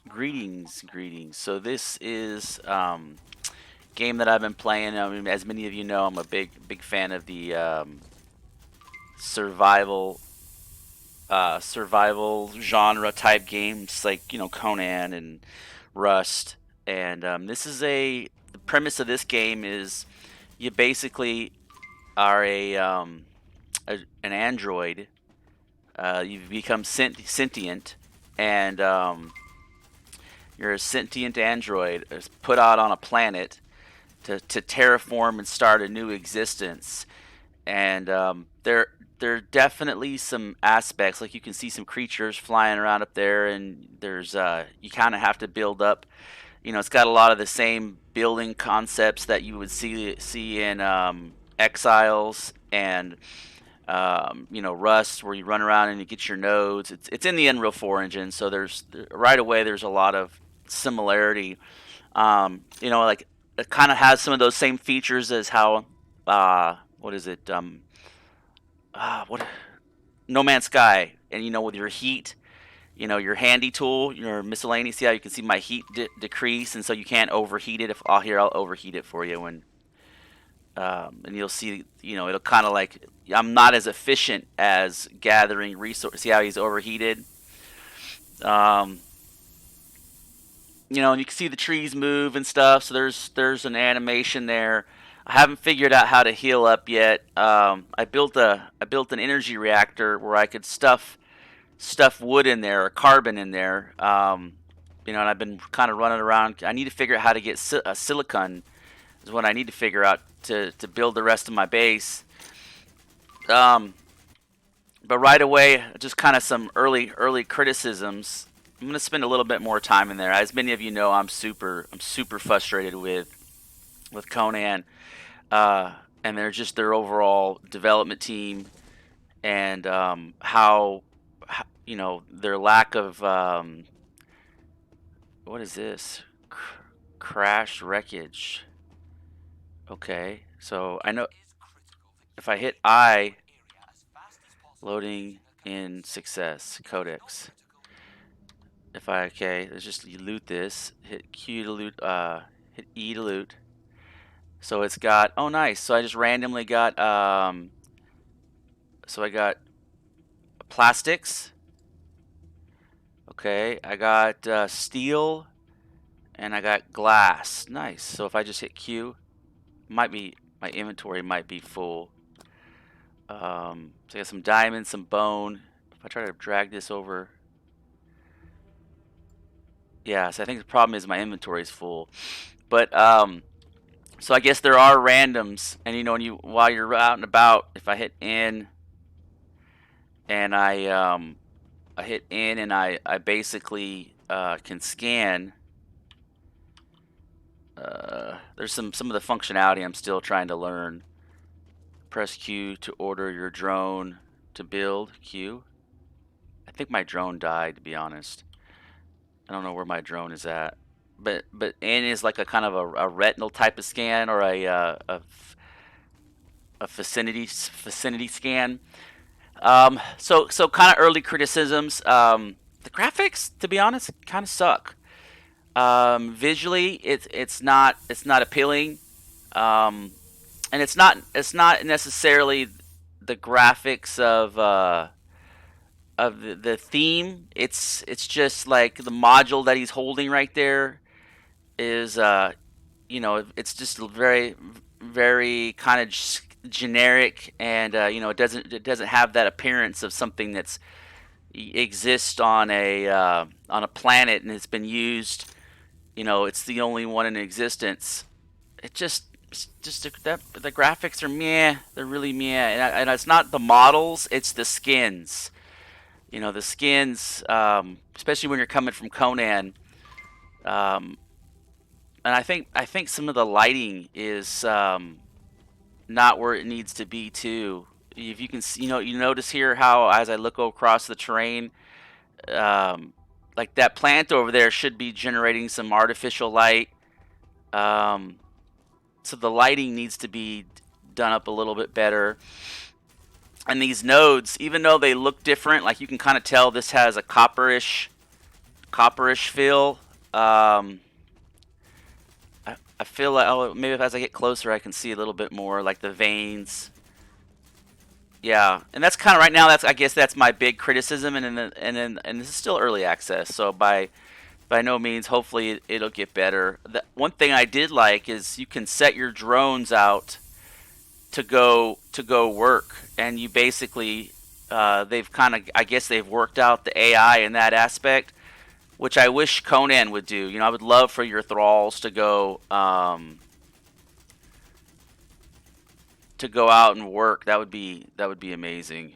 Greetings, greetings. So this is game that I've been playing. I mean, as many of you know, I'm a big fan of the survival survival genre type games, like Conan and Rust. And this is the premise of this game is you basically are an android. You've become sentient, and you're a sentient android put out on a planet to terraform and start a new existence. And there are definitely some aspects, like you can see some creatures flying around up there, and there's you kind of have to build up. It's got a lot of the same building concepts that you would see in Exiles and Rust, where you run around and you get your nodes. It's in the Unreal 4 engine, so there's right away there's a lot of similarity. Like it kind of has some of those same features as how what is it? What No Man's Sky, and with your heat, your handy tool, your miscellaneous. See how you can see my heat decrease, and so you can't overheat it. If I'll overheat it for you, and you'll see, it'll kind of like I'm not as efficient as gathering resources. See how he's overheated. Um, and you can see the trees move and stuff. So there's an animation there. I haven't figured out how to heal up yet. I built an energy reactor where I could stuff wood in there or carbon in there. And I've been kind of running around. I need to figure out how to get silicon is what I need to figure out to build the rest of my base. Um, but right away, just kind of some early criticisms. I'm gonna spend a little bit more time in there. As many of you know, I'm super frustrated with Conan, uh, and they're just their overall development team, and their lack of what is this? Crash wreckage. Okay, so I know if I hit I, loading in success codex. If I let's just loot this. Hit Q to loot. Hit E to loot. So it's got. Oh, nice. So I just randomly got. So I got plastics. Okay, I got steel, and I got glass. Nice. So if I just hit Q, might be my inventory might be full. So I got some diamonds, some bone. If I try to drag this over, yeah. So I think the problem is my inventory is full. But so I guess there are randoms, and while you're out and about, if I hit N and I hit N and I basically can scan. There's some of the functionality I'm still trying to learn. Press Q to order your drone to build. Q. I think my drone died, to be honest. I don't know where my drone is at. But N is like a kind of a retinal type of scan, or a vicinity scan. So kind of early criticisms. The graphics, to be honest, kind of suck. Visually, it's not appealing. Um, and it's not necessarily the graphics of the theme. It's just like the module that he's holding right there is it's just very kind of generic, and it doesn't have that appearance of something that's exists on a planet and it's been used. It's the only one in existence. It's just the graphics are meh. They're really meh, and it's not the models. It's the skins. The skins, especially when you're coming from Conan. Um, and I think some of the lighting is not where it needs to be too. If you can, you notice here how as I look across the terrain, um, like that plant over there should be generating some artificial light. Um, so the lighting needs to be done up a little bit better. And these nodes, even though they look different, like you can kind of tell this has a copperish feel. Um, I feel like, oh, maybe as I get closer, I can see a little bit more, like the veins. Yeah, and that's kind of right now. That's, I guess that's my big criticism, and this is still early access, so by no means, hopefully it'll get better. One thing I did like is you can set your drones out to go work, and you basically they've kind of, I guess they've worked out the AI in that aspect, which I wish Conan would do. I would love for your thralls to go out and work. That would be amazing.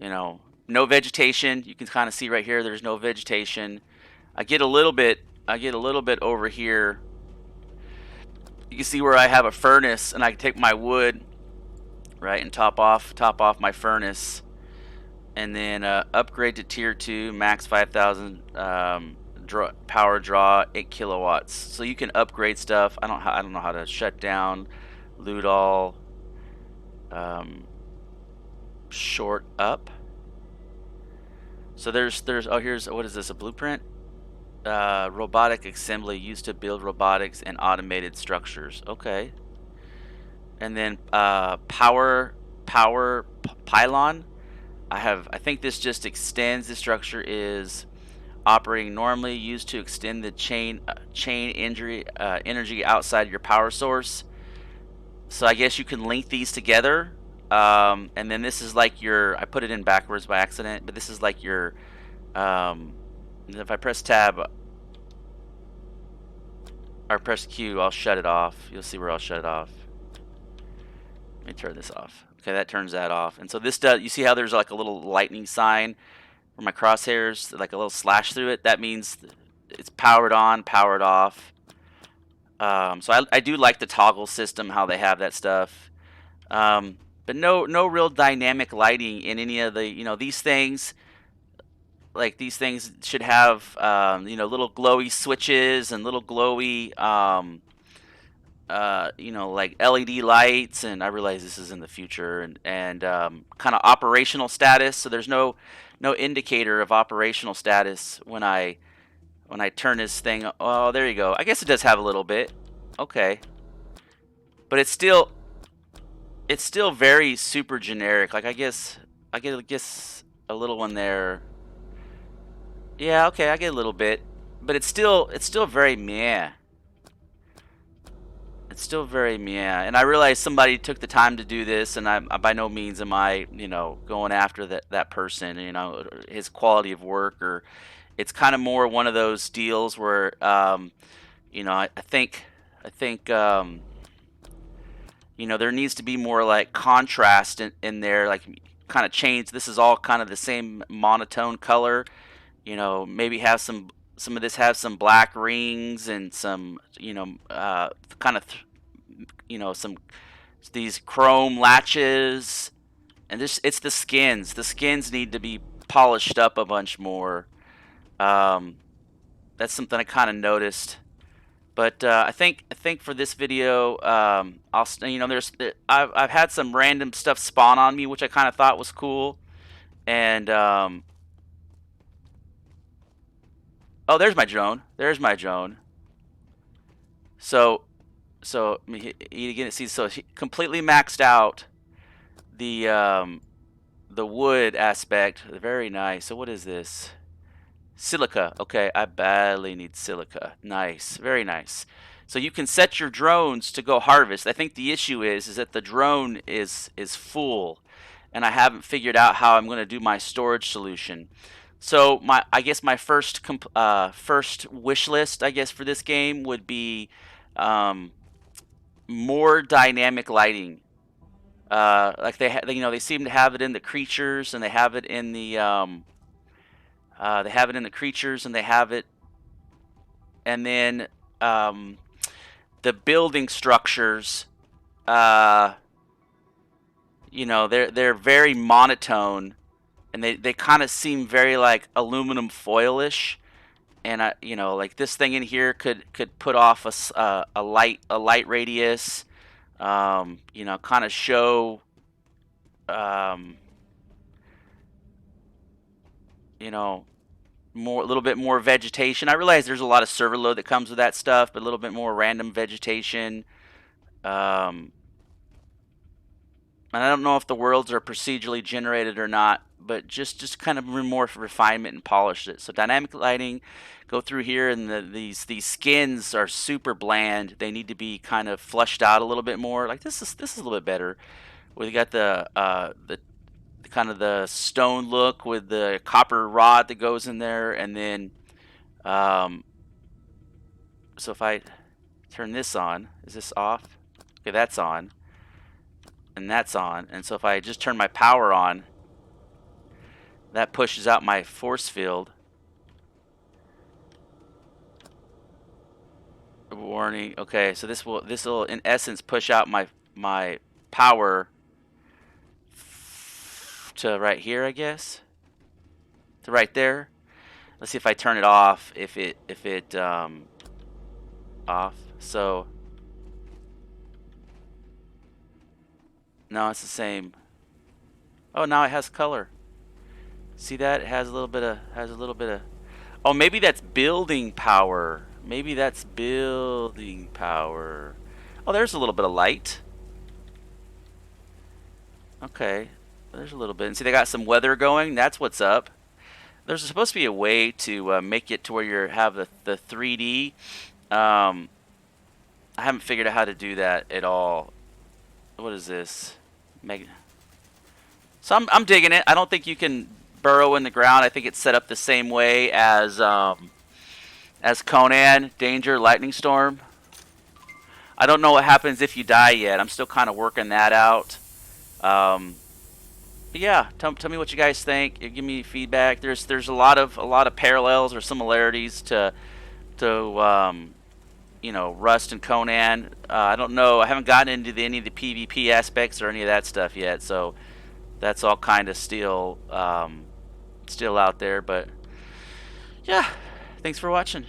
No vegetation. You can kind of see right here. There's no vegetation. I get a little bit. I get a little bit over here. You can see where I have a furnace, and I can take my wood, right, and top off my furnace, and then upgrade to tier 2, max 5,000 power draw, 8 kilowatts. So you can upgrade stuff. I don't know how to shut down, loot all, um, short up. So there's oh, here's, what is this, a blueprint? Robotic assembly used to build robotics and automated structures. Okay. And then power pylon. I think this just extends. The structure is operating normally, used to extend the chain energy outside your power source. So I guess you can link these together. And then this is like I put it in backwards by accident, but this is like your, if I press tab or press Q, I'll shut it off. You'll see where I'll shut it off. Let me turn this off. Okay, that turns that off. And so this does, you see how there's like a little lightning sign where my crosshairs, like a little slash through it? That means it's powered on, powered off. So I do like the toggle system, how they have that stuff. But no real dynamic lighting in any of the, these things. Like, these things should have, little glowy switches and little glowy, like LED lights, and I realize this is in the future, and kind of operational status. So there's no indicator of operational status when I turn this thing. Oh, there you go. I guess it does have a little bit. Okay, but it's still very super generic. Like, I guess a little one there. Yeah, okay, I get a little bit, but it's still very meh. It's still very meh, and I realize somebody took the time to do this, and I by no means am I, going after that person, his quality of work, or it's kind of more one of those deals where, I think there needs to be more like contrast in there, like kind of change. This is all kind of the same monotone color. Maybe have some of this have some black rings and some, kind of, some these chrome latches, and it's the skins. The skins need to be polished up a bunch more. That's something I kind of noticed. But I think for this video, I've had some random stuff spawn on me, which I kind of thought was cool, and oh, there's my drone. There's my drone. So you can see, so he completely maxed out the wood aspect. Very nice. So what is this? Silica. Okay, I badly need silica. Nice. Very nice. So you can set your drones to go harvest. I think the issue is that the drone is full, and I haven't figured out how I'm going to do my storage solution. So I guess my first wish list, I guess, for this game would be more dynamic lighting. Like they seem to have it in the creatures, and they have it in the creatures, and they have it, and then the building structures. They're very monotone, and they kind of seem very like aluminum foilish. And like this thing in here could put off a light radius. Kind of show um, you know, more a little bit more vegetation. I realize there's a lot of server load that comes with that stuff, but a little bit more random vegetation. Um, and I don't know if the worlds are procedurally generated or not, but just kind of more refinement and polished it. So dynamic lighting, go through here, and these skins are super bland. They need to be kind of flushed out a little bit more. Like this is a little bit better. We got the kind of the stone look with the copper rod that goes in there, and then um, so if I turn this on, is this off? Okay, that's on, and that's on. And so if I just turn my power on, that pushes out my force field. Warning. Okay, so this will in essence push out my power to right here, I guess. To right there. Let's see if I turn it off, if it off. So no, it's the same. Oh, now it has color. See that? It has a little bit of Oh, maybe that's building power. Maybe that's building power. Oh, there's a little bit of light. Okay. There's a little bit. And see, they got some weather going. That's what's up. There's supposed to be a way to make it to where you have the 3D. Um, I haven't figured out how to do that at all. What is this? So I'm digging it. I don't think you can burrow in the ground. I think it's set up the same way as Conan, Danger, Lightning Storm. I don't know what happens if you die yet. I'm still kind of working that out. Um, but yeah, tell me what you guys think. Give me feedback. There's a lot of parallels or similarities to Rust and Conan. I don't know. I haven't gotten into any of the PvP aspects or any of that stuff yet. So that's all kind of still out there. But yeah, thanks for watching.